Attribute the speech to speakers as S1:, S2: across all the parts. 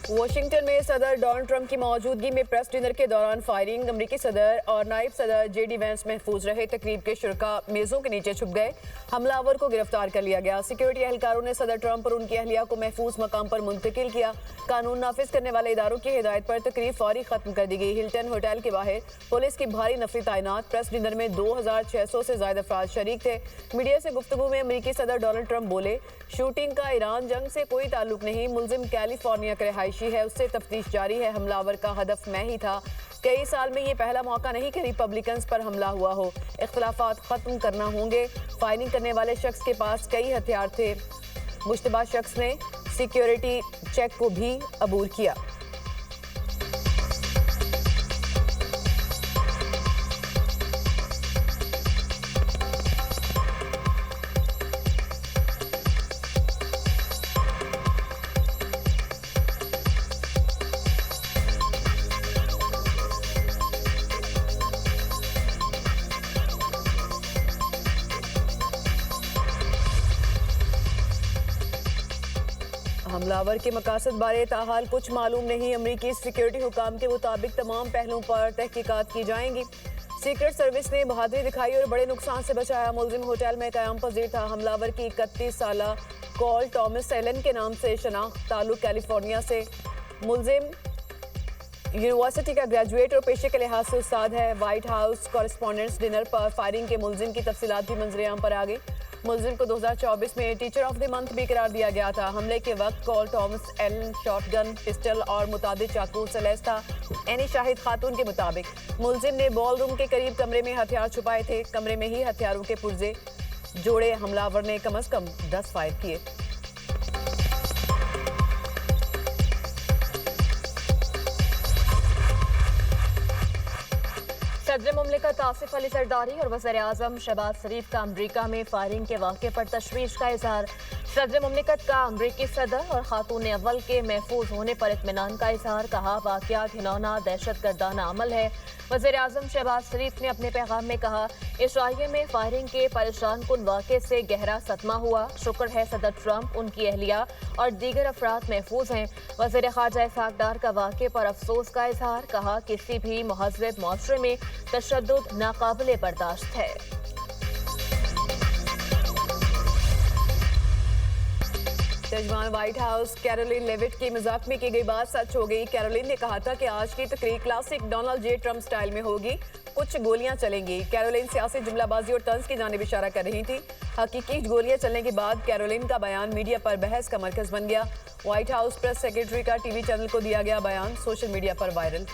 S1: Washington में सदर Donald Trump की मौजूदगी में प्रेस डिनर के दौरान फायरिंग। अमेरिकी सदर और नायब सदर जेडी वैंस महफूज रहे। तकरीब के शुरका मेजों के नीचे छुप गए। हमलावर को गिरफ्तार कर लिया गया। सिक्योरिटी एहलकारों ने सदर ट्रंप और उनकी अहलिया को महफूज मकाम पर मुंतकिल किया। कानून नाफिज करने वाले इदारों की हिदायत पर तकरीब फौरी खत्म कर दी गई। हिल्टन होटल के बाहर पुलिस की भारी नफरी तैनात। प्रेस डिनर में 2600 से ज्यादा अफराद शरीक थे। मीडिया से गुफ्तगू में अमेरिकी सदर डोनाल्ड ट्रंप बोले, शूटिंग का ईरान जंग से कोई ताल्लुक नहीं। मुलजिम कैलिफोर्निया का रिहायशी है, उससे तफ्तीश जारी है। हमलावर का हदफ मैं ही था। कई साल में ये पहला मौका नहीं कि रिपब्लिकन्स पर हमला हुआ हो। इख्तलाफात खत्म करना होंगे। फायरिंग करने वाले शख्स के पास कई हथियार थे। मुश्तबा शख्स ने सिक्योरिटी चेक को भी अबूर किया। हमलावर के मकासद बारे ताहाल कुछ मालूम नहीं। अमरीकी सिक्योरिटी हुकाम के मुताबिक तमाम पहलुओं पर तहकीकात की जाएंगी। सीक्रेट सर्विस ने बहादुरी दिखाई और बड़े नुकसान से बचाया। मुलजिम होटल में क़याम पजीर था। हमलावर की 31 साला कॉल टॉमस एलन के नाम से शनाख्त, ताल्लुक कैलिफोर्निया से। मुलजिम यूनिवर्सिटी का ग्रेजुएट और पेशे के लिहाज से उस्ताद है। व्हाइट हाउस कॉरेस्पॉन्डेंट्स डिनर पर फायरिंग के मुलजिम की तफसीलात भी मंजरेआम पर आ गई। मुलजिम को 2024 में टीचर ऑफ द मंथ भी करार दिया गया था। हमले के वक्त call Thomas Allen shotgun, pistol और मुतादिद चाकू से लैस था। एनी शाहिद खातून के मुताबिक मुलजिम ने बॉल रूम के करीब कमरे में हथियार छुपाए थे। कमरे में ही हथियारों के पुर्जे जोड़े। हमलावर ने कम से कम 10 फायर किए।
S2: सदर मुमलिकत आसिफ अली जरदारी और वज़ीर आज़म शहबाज शरीफ का अमरीका में फायरिंग के वाक़े पर तशवीश का इजहार। सदर मुमलिकत का अमरीकी सदर और खातून अव्वल के महफूज होने पर इत्मीनान का इजहार। कहा, वाक़या घिनौना दहशत गर्दाना अमल है। वज़ीर आज़म शहबाज शरीफ ने अपने पैगाम में कहा, इसराइल में फायरिंग के परेशान कुन वाक़े से गहरा सदमा हुआ। शुक्र है सदर ट्रंप, उनकी अहलिया और दीगर अफराद महफूज हैं। वज़ीर ख़ारजा इसहाक़ डार का वाक़े पर अफसोस का इजहार। कहा, किसी भी महज़ब मुआशरे में तशद्दुद नाकाबिले बर्दाश्त है।
S1: तर्जमान व्हाइट हाउस कैरोलिन लेविट की मजाक में की गई बात सच हो गई। कैरोलिन ने कहा था कि आज की तकरीर classic Donald J Trump style में होगी, कुछ गोलियां चलेंगी। कैरोलिन सियासी जुमलाबाजी और तंज की जानिब इशारा कर रही थी। हकीकी गोलियां चलने के बाद कैरोलिन का बयान मीडिया पर बहस का मरकज बन गया। व्हाइट हाउस प्रेस सेक्रेटरी का टीवी चैनल को दिया गया बयान सोशल मीडिया पर वायरल।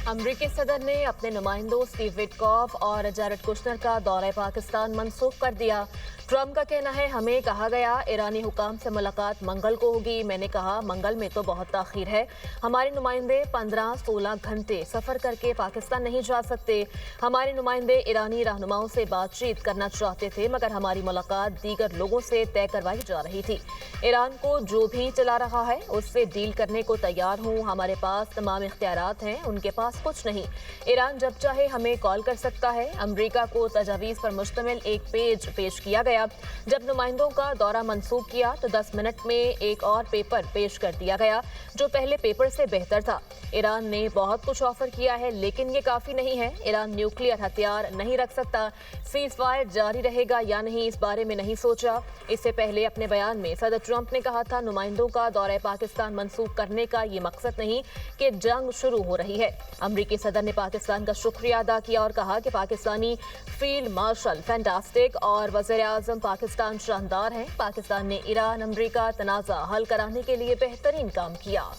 S2: अमरीकी सदर ने अपने नुमाइंदों स्टीव विटकॉफ और जैरेड कुशनर का दौरा पाकिस्तान मनसूख कर दिया। ट्रंप का कहना है, हमें कहा गया ईरानी हुकाम से मुलाकात मंगल को होगी। मैंने कहा, मंगल में तो बहुत ताखीर है। हमारे नुमाइंदे 15-16 घंटे सफ़र करके पाकिस्तान नहीं जा सकते। हमारे नुमाइंदे ईरानी रहनुमाओं से बातचीत करना चाहते थे, मगर हमारी मुलाकात दीगर लोगों से तय करवाई जा रही थी। ईरान को जो भी चला रहा है उससे डील करने को तैयार हूँ। हमारे पास तमाम इख्तियारात हैं, उनके पास कुछ नहीं। ईरान जब चाहे हमें कॉल कर सकता है। अमरीका को तजावीज़ पर मुश्तमिल एक पेज पेश किया गया। जब नुमाइंदों का दौरा मंसूख किया तो 10 मिनट में एक और पेपर पेश कर दिया गया जो पहले पेपर से बेहतर था। ईरान ने बहुत कुछ ऑफर किया है, लेकिन ये काफ़ी नहीं है। ईरान न्यूक्लियर हथियार नहीं रख सकता। सीज़ फायर जारी रहेगा या नहीं, इस बारे में नहीं सोचा। इससे पहले अपने बयान में सदर ट्रंप ने कहा था, नुमाइंदों का दौरा पाकिस्तान मंसूख करने का ये मकसद नहीं कि जंग शुरू हो रही है। अमरीकी सदर ने पाकिस्तान का शुक्रिया अदा किया और कहा कि पाकिस्तानी फील्ड मार्शल फैंटास्टिक और वज़ीर आज़म पाकिस्तान शानदार हैं। पाकिस्तान ने ईरान अमरीका तनाज़ा हल कराने के लिए बेहतरीन काम किया।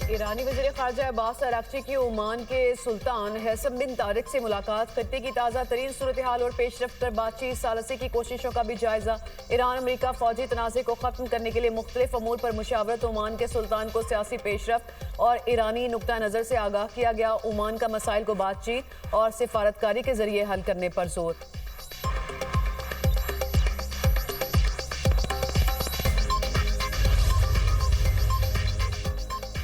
S1: ईरानी वज़ीर ख़ारजा अब्बास अराग़ची की ओमान के सुल्तान हैसम बिन तारिक से मुलाकात। खत्ते की ताज़ा तरीन सूरत हाल और पेशरफ्त पर बातचीत, सालसी की कोशिशों का भी जायजा। ईरान अमरीका फौजी तनाज़े को ख़त्म करने के लिए मुख्तलिफ अमूर पर मुशावरत। ओमान के सुल्तान को सियासी पेशरफ्त और ईरानी नुक्ता नज़र से आगाह किया गया। ओमान का मसाइल को बातचीत और सिफारतकारी के जरिए हल करने पर जोर।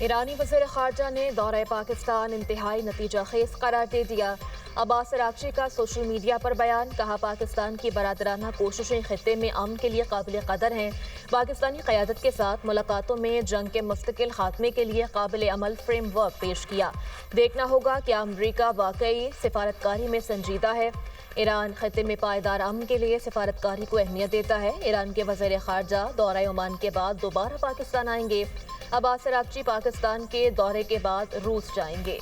S2: ईरानी वज़ीर ख़ारजा ने दौरे पाकिस्तान इंतहाई नतीजा खेज करार दे दिया। अब्बास अरागची का सोशल मीडिया पर बयान, कहा पाकिस्तान की बरादराना कोशिशें खित्ते में अमन के लिए काबिल कदर हैं। पाकिस्तानी क़यादत के साथ मुलाकातों में जंग के मुस्तकिल खात्मे के लिए काबिल अमल फ्रेमवर्क पेश किया। देखना होगा कि अमरीका वाकई सिफारतकारी में संजीदा है। ईरान खित्ते में पायदार अमन के लिए सिफारतकारी को अहमियत देता है। ईरान के वज़ीर ख़ारजा दौरा ओमान के बाद दोबारा पाकिस्तान आएंगे। अब्बास अरागची पाकिस्तान के दौरे के बाद रूस जाएंगे।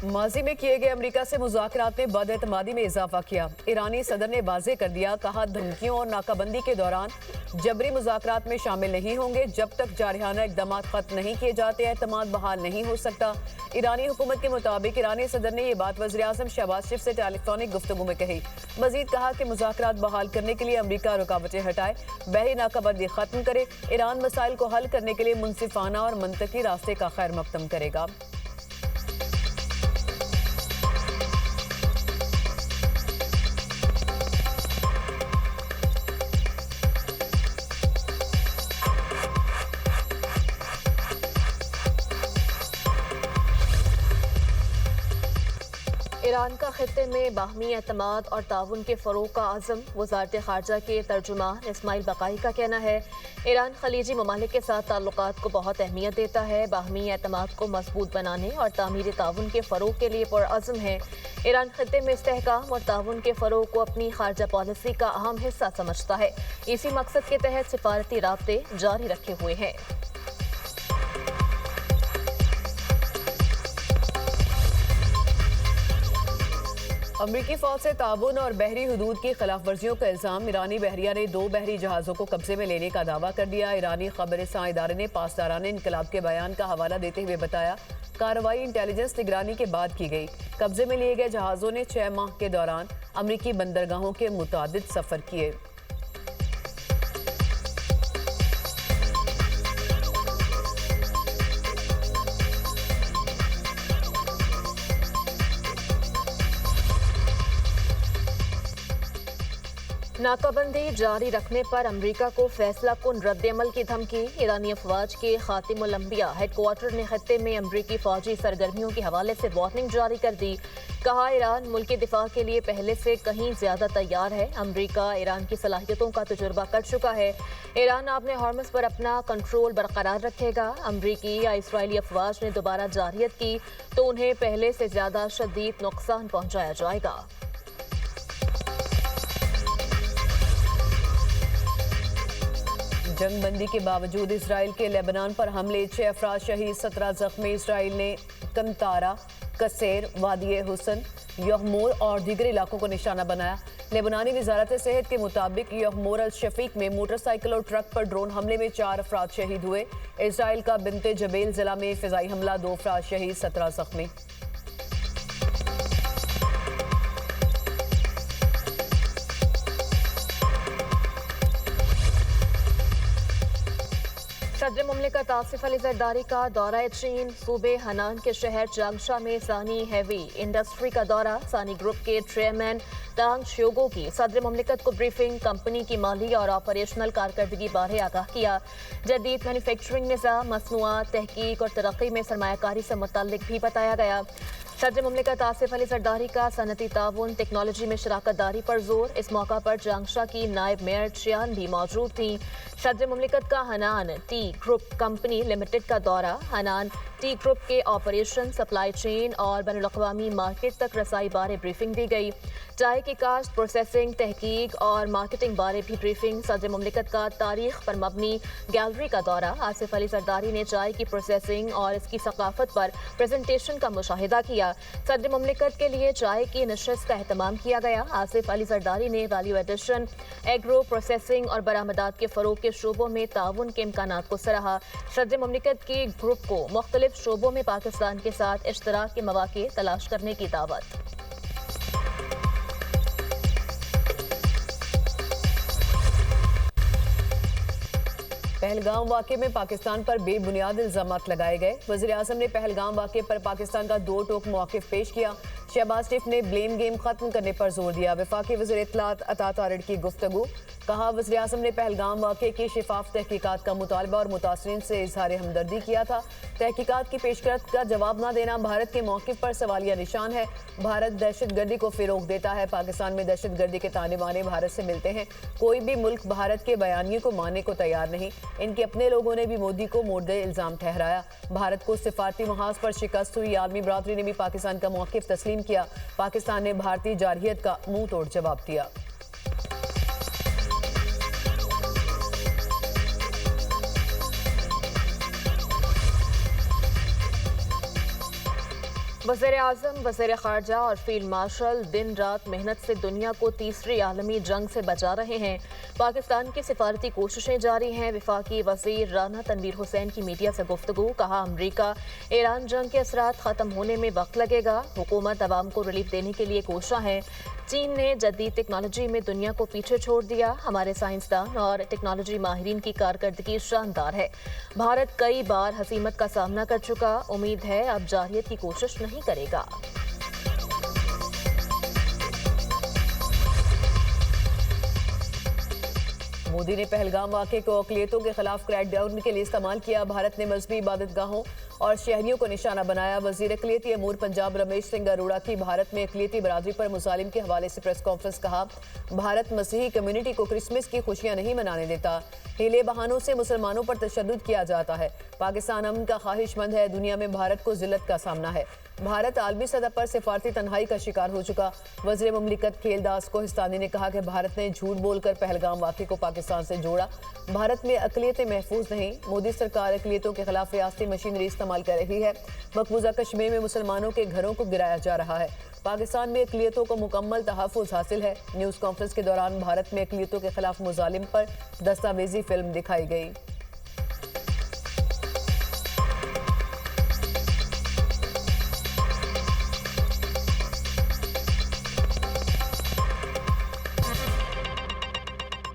S1: माजी में किए गए अमेरिका से मुज़ाकरात ने बदएतमादी में इजाफा किया। ईरानी सदर ने वाज़ेह कर दिया, कहा धमकियों और नाकाबंदी के दौरान जबरी मुज़ाकरात में शामिल नहीं होंगे। जब तक जारहाना इक़दाम खत्म नहीं किए जाते एतमाद बहाल नहीं हो सकता। ईरानी हुकूमत के मुताबिक ईरानी सदर ने यह बात वज़ीर आज़म शहबाज शरीफ से टेलीफोनिक गुफ्तगू में कही। मजीद कहा कि मुज़ाकरात बहाल करने के लिए अमरीका रुकावटें हटाए, बहरी नाकाबंदी खत्म करे। ईरान मसाइल को हल करने के लिए मुनसिफाना और मंतकी रास्ते का खैर मकदम करेगा।
S2: ईरान का खित्ते में बाहमी एतमाद और ताउन के फ़रोग़ का आज़म। वज़ारत ख़ारजा के तर्जुमान इस्माइल बक़ाई का कहना है, ईरान खलीजी ममालिक के साथ ताल्लुकात को बहुत अहमियत देता है। बाहमी एतमाद को मजबूत बनाने और तामीर ताउन के फ़रोग़ के लिए पुरअज़्म है। ईरान खित्ते में इस्तेहकाम और ताउन के फ़रोग़ को अपनी ख़ारजा पॉलिसी का अहम हिस्सा समझता है। इसी मकसद के तहत सिफारती राब्ते जारी रखे हुए हैं।
S1: अमरीकी फौज से ताबून और बहरी हदूद की खिलाफ वर्जियों का इल्जाम। ईरानी बहरिया ने 2 बहरी जहाज़ों को कब्जे में लेने का दावा कर दिया। ईरानी खबरसां इदारे ने पासदारान इनकलाब के बयान का हवाला देते हुए बताया, कार्रवाई इंटेलिजेंस निगरानी के बाद की गई। कब्जे में लिए गए जहाज़ों ने 6 माह के दौरान अमरीकी बंदरगाहों के मुतादिद सफ़र किए।
S2: नाकाबंदी जारी रखने पर अमरीका को फैसला कुन रद्दअमल की धमकी। ईरानी अफवाज के खातिमुल अंबिया हेडक्वार्टर ने खत्ते में अमरीकी फौजी सरगर्मियों के हवाले से वार्निंग जारी कर दी। कहा, ईरान मुल्क के दिफा के लिए पहले से कहीं ज्यादा तैयार है। अमरीका ईरान की सलाहियतों का तजुर्बा कर चुका है। ईरान अपने हॉर्मस पर अपना कंट्रोल बरकरार रखेगा। अमरीकी या इसराइली अफवाज ने दोबारा जारियत की तो उन्हें पहले से ज्यादा शदीद नुकसान पहुंचाया जाएगा।
S1: जंगबंदी के बावजूद इसराइल के लेबनान पर हमले, 6 अफराद शहीद, 17 जख्मी। इसराइल ने कंतारा, कसेर, वादी हुसन, यहमोर और दीगर इलाकों को निशाना बनाया। लेबनानी वजारत सेहत के मुताबिक यहमोर अल शफीक में मोटरसाइकिल और ट्रक पर ड्रोन हमले में 4 अफराद शहीद हुए। इसराइल का बिनते जबेल जिला में फिजाई हमला, 2 अफराद शहीद, 17 जख्मी।
S2: सदर मुमलिकत आसिफ अली जरदारी का दौरा चीन। सूबे हनान के शहर चांगशा में सानी हैवी इंडस्ट्री का दौरा। सानी ग्रुप के चेयरमैन तांग श्योगो की सदर मुमलिकत को ब्रीफिंग, कंपनी की माली और ऑपरेशनल कारकर्दगी बारे आगाह किया। जदीद मैन्युफैक्चरिंग निज़ाम, मसनूआत, तहकीक और तरक्की में सरमायाकारी से मुतल्लिक भी बताया गया। सदर मुमलिकत आसिफ अली जरदारी का सनती ताउन, टेक्नोलॉजी में शराकत दारी पर जोर। इस मौका पर चांगशा की नायब मेयर चियान भी मौजूद थी। सदर मुमलिकत का Hanan T group company limited का दौरा। हनान टी ग्रुप के ऑपरेशन, सप्लाई चेन और बैनुल-अक़वामी मार्केट तक रसाई बारे ब्रीफिंग दी गई। चाय की काश्त, प्रोसेसिंग, तहकीक और मार्केटिंग बारे भी ब्रीफिंग। सदर मुमलिकत का तारीख पर मबनी गैलरी का दौरा। आसिफ अली जरदारी ने चाय की प्रोसेसिंग और इसकी सकाफत पर प्रेजेंटेशन का मुशाहिदा किया। सदर मुमलिकत के लिए चाय की नशस्त का एहतमाम किया गया। आसिफ अली जरदारी ने वैल्यू एडिशन, एग्रो प्रोसेसिंग और बरामदात के फ़रोग़ के शोबों में ताउन के इम्कानात को सराहा। सदर मुमलिकत की ग्रुप को मुख्तलिफ शोबों में पाकिस्तान के साथ इश्तराक के मौक़े तलाश करने की दावत।
S1: पहलगाम वाक़े में पाकिस्तान पर बेबुनियाद इल्जामात लगाए गए। वज़ीर-ए-आज़म ने पहलगाम वाक़े पर पाकिस्तान का दो टोक मौक़िफ़ पेश किया। शहबाज शरीफ ने ब्लेम गेम खत्म करने पर जोर दिया। वफाकी वज़ीर इत्तलात अता तारिड़ की गुफ्तगू। कहा, वज़ीर-ए-आज़म ने पहलगाम वाक़े की शिफाफ तहकीकात का मुतालबा और मुतासरीन से इजहार हमदर्दी किया था। तहकीकात की पेशकश का जवाब न देना भारत के मौक़िफ़ पर सवालिया निशान है। भारत दहशतगर्दी को फ़रोग़ देता है। पाकिस्तान में दहशतगर्दी के ताने बाने भारत से मिलते हैं। कोई भी मुल्क भारत के बयानिए को मानने को तैयार नहीं। इनके अपने लोगों ने भी मोदी को मुर्दे इल्ज़ाम ठहराया। भारत को सिफारती महाज पर शिकस्त हुई। आलमी बरादरी ने भी पाकिस्तान का मौक़िफ़ तस्लीम किया। पाकिस्तान ने भारतीय जारहियत का मुंह तोड़ जवाब दिया।
S2: वज़ीर-ए-आज़म, वज़ीर-ए-ख़ारजा और फील्ड मार्शल दिन रात मेहनत से दुनिया को तीसरी आलमी जंग से बचा रहे हैं। पाकिस्तान की सिफारती कोशिशें जारी हैं। वफाकी वज़ीर राना तनवीर हुसैन की मीडिया से गुफ्तगू। कहा, अमरीका ईरान जंग के असरात ख़त्म होने में वक्त लगेगा। हुकूमत अवाम को रिलीफ देने के लिए कोशा है। चीन ने जदीद टेक्नोलॉजी में दुनिया को पीछे छोड़ दिया। हमारे साइंसदान और टेक्नोलॉजी माहिरीन की कारकर्दगी शानदार है। भारत कई बार हसीमत का सामना कर चुका। उम्मीद है अब जारहियत की कोशिश नहीं करेगा।
S1: मोदी ने पहलगाम वाक़े को अक़लियतों के खिलाफ क्रैकडाउन के लिए इस्तेमाल किया। भारत ने मजहबी इबादतगाहों और शहरियों को निशाना बनाया। वज़ीर अक़लियती अमूर पंजाब रमेश सिंह अरोड़ा की भारत में अक़लियती बरादरी पर मुज़ालिम के हवाले से प्रेस कॉन्फ्रेंस। कहा, भारत मसीही कम्युनिटी को क्रिसमस की खुशियां नहीं मनाने देता। हीले बहानों से मुसलमानों पर तशद्दुद किया जाता है। पाकिस्तान अमन का ख्वाहिशमंद है। दुनिया में भारत को जिल्लत का सामना है। भारत आलमी सतह पर सिफारती तन्हाई का शिकार हो चुका। वज़ीर मुमलिकत खेलदास कोहिस्तानी ने कहा कि भारत ने झूठ बोलकर पहलगाम वाक़े को पाकिस्तान से जोड़ा। भारत में अक़लियतें महफूज नहीं। मोदी सरकार अक़लियतों के खिलाफ रियासती मशीनरी इस्तेमाल कर रही है। मकबूजा कश्मीर में मुसलमानों के घरों को गिराया जा रहा है। पाकिस्तान में अक़लियतों को मुकम्मल तहफ़्फ़ुज़ हासिल है। न्यूज़ कॉन्फ्रेंस के दौरान भारत में अक़लियतों के खिलाफ मुज़ालिम पर दस्तावेजी फिल्म दिखाई गई।